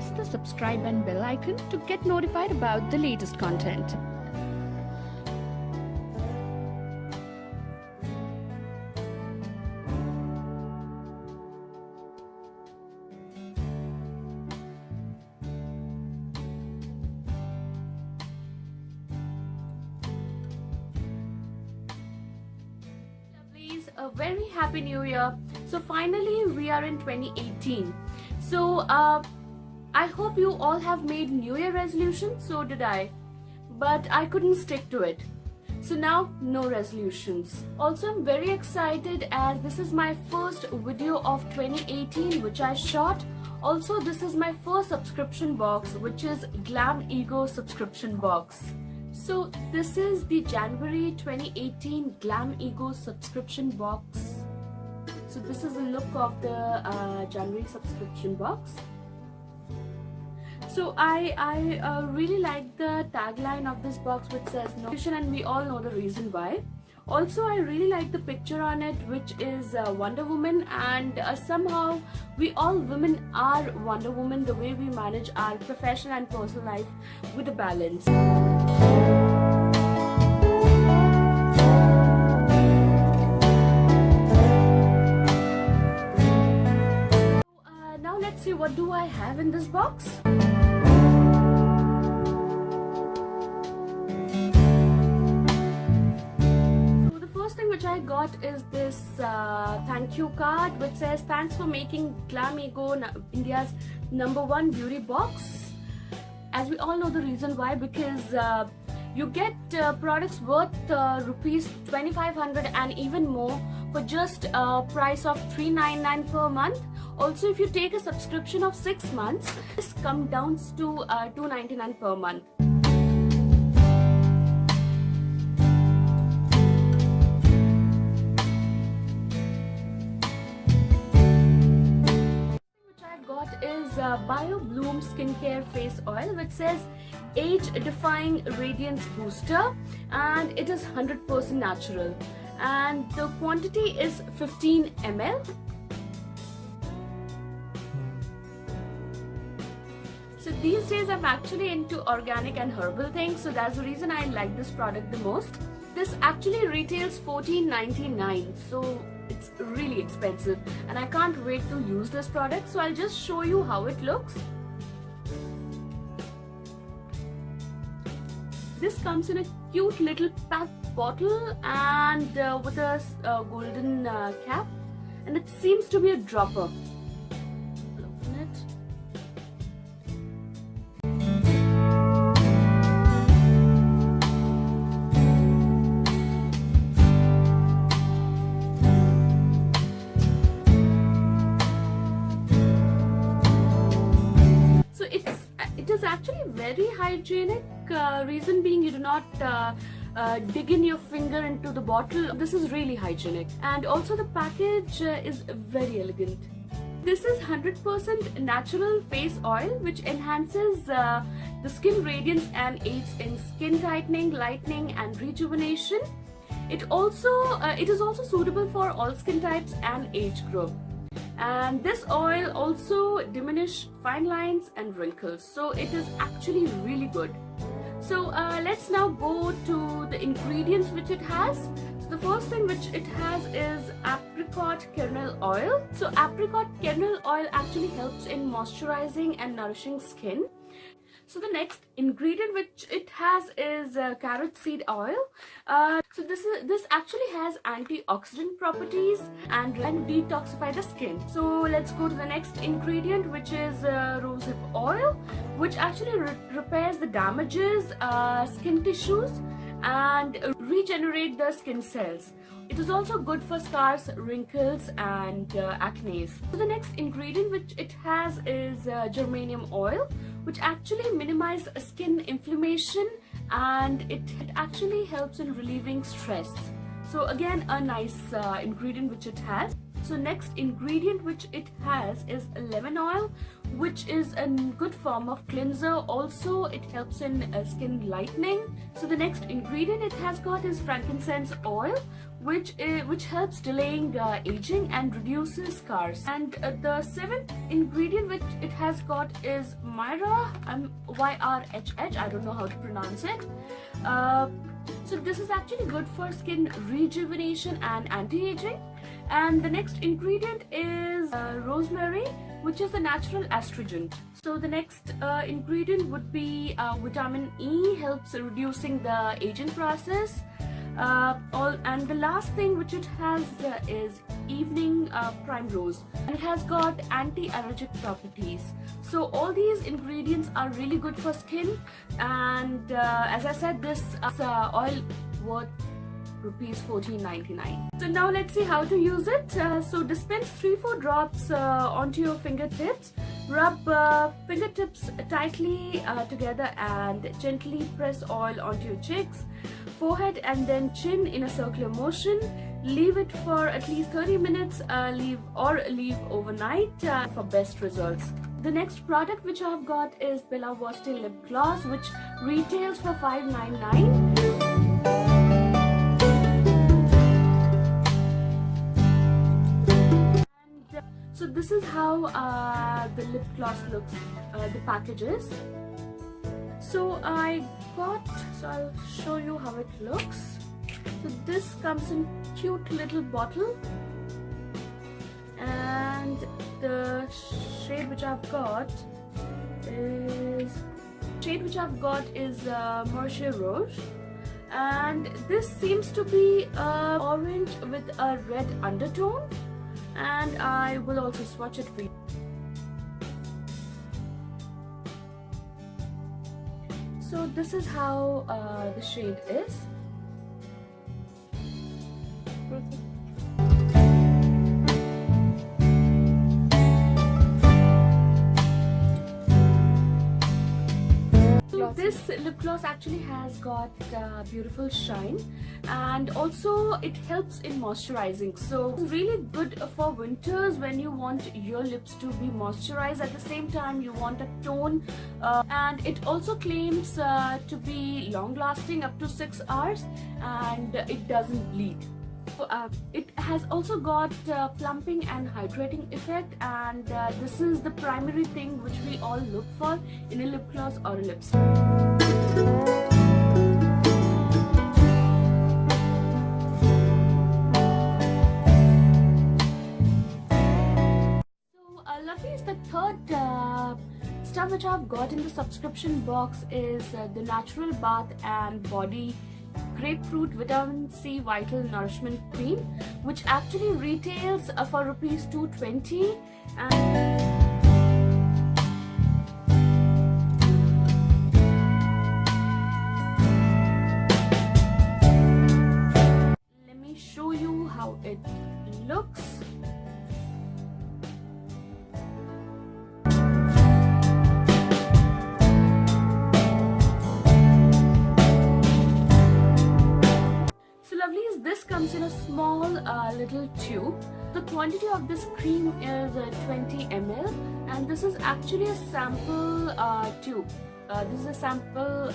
press the subscribe and bell icon to get notified about the latest content. A very happy new year. So finally we are in 2018. So I hope you all have made new year resolutions. So did I, but I couldn't stick to it. So now no resolutions. Also I'm very excited as this is my first video of 2018 which I shot. Also this is my first subscription box, which is Glamego subscription box. So this is the January 2018 Glamego subscription box. So this is the look of the January subscription box. So I really like the tagline of this box which says nourishing, and we all know the reason why. Also I really like the picture on it which is Wonder Woman, and somehow we all women are Wonder Woman, the way we manage our professional and personal life with a balance. Now let's see, what do I have in this box? So the first thing which I got is this thank you card which says thanks for making Glamego India's #1 beauty box. As we all know the reason why, because you get products worth rupees 2,500 and even more for just a price of $399 per month. Also if you take a subscription of 6 months, this comes down to $299 per month. Is Biobloom skincare face oil which says age defying radiance booster, and it is 100% natural, and the quantity is 15 ml. So these days I'm actually into organic and herbal things, so that's the reason I like this product the most. This actually retails $14.99, so it's really expensive and I can't wait to use this product. So I'll just show you how it looks. This comes in a cute little packed bottle and with a golden cap, and it seems to be a dropper. I'll open it. It is actually very hygienic, reason being you do not dig in your finger into the bottle. This is really hygienic, and also the package is very elegant. This is 100% natural face oil which enhances the skin radiance and aids in skin tightening, lightening and rejuvenation. It is also suitable for all skin types and age group. And this oil also diminishes fine lines and wrinkles, so it is actually really good. So let's now go to the ingredients which it has. So the first thing which it has is apricot kernel oil. So apricot kernel oil actually helps in moisturizing and nourishing skin. So the next ingredient which it has is carrot seed oil. So this actually has antioxidant properties and detoxify the skin. So let's go to the next ingredient, which is rosehip oil, which actually repairs the damages skin tissues and regenerate the skin cells. It is also good for scars, wrinkles and acne. So the next ingredient which it has is geranium oil, which actually minimizes skin inflammation and it actually helps in relieving stress. So again, a nice ingredient which it has. So next ingredient which it has is lemon oil, which is a good form of cleanser. Also it helps in skin lightening. So the next ingredient it has got is frankincense oil, which helps delaying aging and reduces scars. And the seventh ingredient which it has got is Myra, YRHH. I don't know how to pronounce it. So this is actually good for skin rejuvenation and anti-aging. And the next ingredient is rosemary, which is a natural astringent. So the next ingredient would be vitamin E, helps reducing the aging process. And the last thing which it has is evening primrose, and it has got anti-allergic properties. So all these ingredients are really good for skin, and as I said, this oil worth rupees 14.99. So now let's see how to use it. So dispense 3-4 drops onto your fingertips. Rub fingertips tightly together and gently press oil onto your cheeks, forehead and then chin in a circular motion. Leave it for at least 30 minutes, leave overnight for best results. The next product which I've got is Voste Lip Gloss, which retails for $5.99. So this is how the lip gloss looks, the package is. So I'll show you how it looks. So this comes in cute little bottle, and the shade which I've got is Mercier Rouge, and this seems to be orange with a red undertone. And I will also swatch it for you. So this is how the shade is. This lip gloss actually has got beautiful shine, and also it helps in moisturizing. So it's really good for winters when you want your lips to be moisturized. At the same time, you want a tone, and it also claims to be long lasting up to 6 hours, and it doesn't bleed. It has also got plumping and hydrating effect, and this is the primary thing which we all look for in a lip gloss or a lipstick. So Lovelies, the third stuff which I've got in the subscription box is the Natural Bath and Body Grapefruit Vitamin C Vital Nourishment Cream, which actually retails for rupees 220. Let me show you how it looks. This comes in a small little tube. The quantity of this cream is 20 ml, and this is actually a sample tube. This is a sample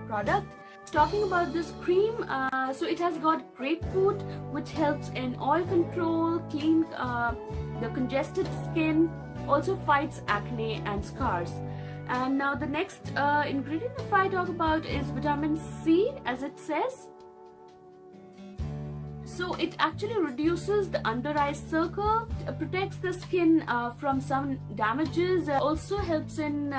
product. Talking about this cream, so it has got grapefruit, which helps in oil control, clean the congested skin, also fights acne and scars. And now the next ingredient if I talk about is vitamin C, as it says. So it actually reduces the under eye circle, protects the skin from some damages, also helps in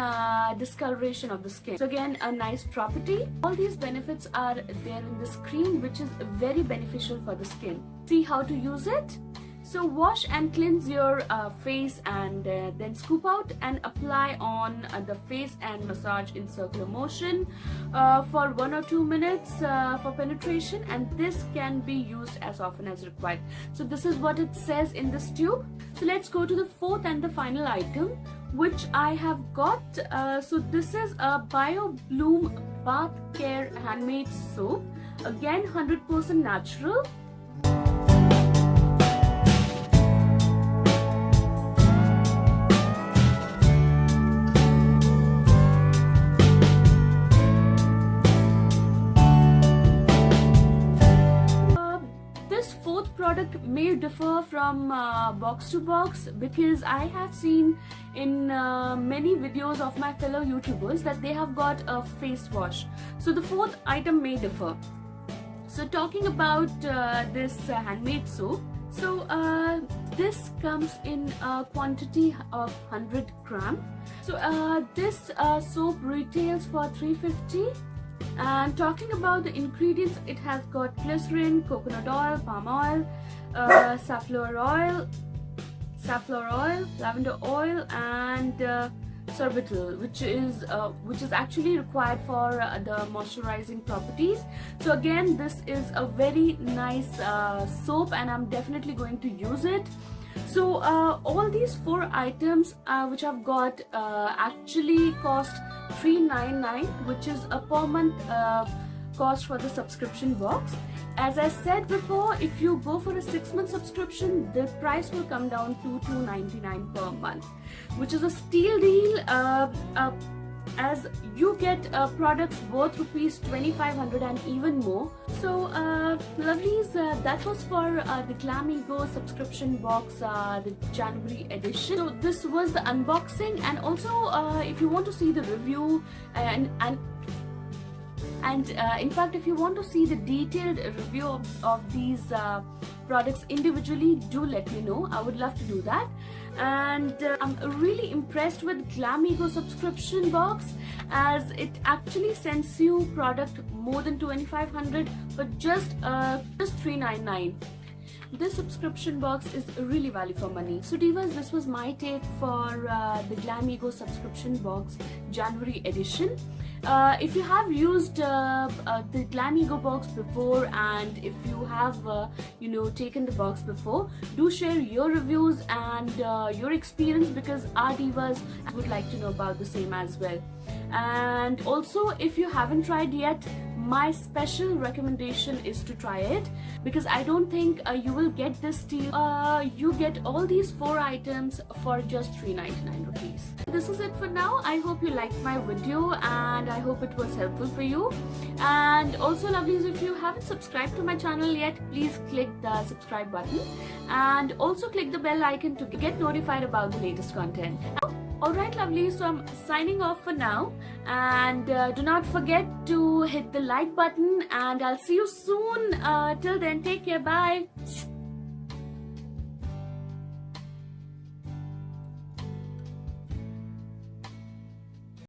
discoloration of the skin. So again, a nice property. All these benefits are there in this cream, which is very beneficial for the skin. See how to use it. So wash and cleanse your face, and then scoop out and apply on the face and massage in circular motion for 1 or 2 minutes for penetration, and this can be used as often as required. So this is what it says in this tube. So let's go to the fourth and the final item which I have got. So this is a Biobloom Bath Care Handmade Soap, again 100% natural. may differ from box to box, because I have seen in many videos of my fellow YouTubers that they have got a face wash. So the fourth item may differ. So talking about this handmade soap, so this comes in a quantity of 100 gram. So this soap retails for 350. And talking about the ingredients, it has got glycerin, coconut oil, palm oil, safflower oil, lavender oil, and sorbitol, which is actually required for the moisturizing properties. So again, this is a very nice soap, and I'm definitely going to use it. So all these 4 items which I've got actually cost $399, which is a per month cost for the subscription box. As I said before, if you go for a 6-month subscription, the price will come down to $299 per month, which is a steal deal, as you get products worth rupees 2,500 and even more. So lovelies, that was for the Glamego subscription box, the January edition. So this was the unboxing, and also if you want to see the review and in fact, if you want to see the detailed review of these products individually, do let me know. I would love to do that. And I'm really impressed with Glamego subscription box, as it actually sends you product more than 2,500 for just $399. This subscription box is really value for money. So divas, this was my take for the Glamego subscription box January edition. If you have used the Glamego box before, and if you have taken the box before, do share your reviews and your experience, because our divas would like to know about the same as well. And also, if you haven't tried yet, my special recommendation is to try it, because I don't think you will get this deal. You get all these 4 items for just $399 rupees. This is it for now. I hope you liked my video, and I hope it was helpful for you. And also, lovelies, if you haven't subscribed to my channel yet, please click the subscribe button, and also click the bell icon to get notified about the latest content. Alright lovelies, so I'm signing off for now, and do not forget to hit the like button, and I'll see you soon. Till then, take care, bye.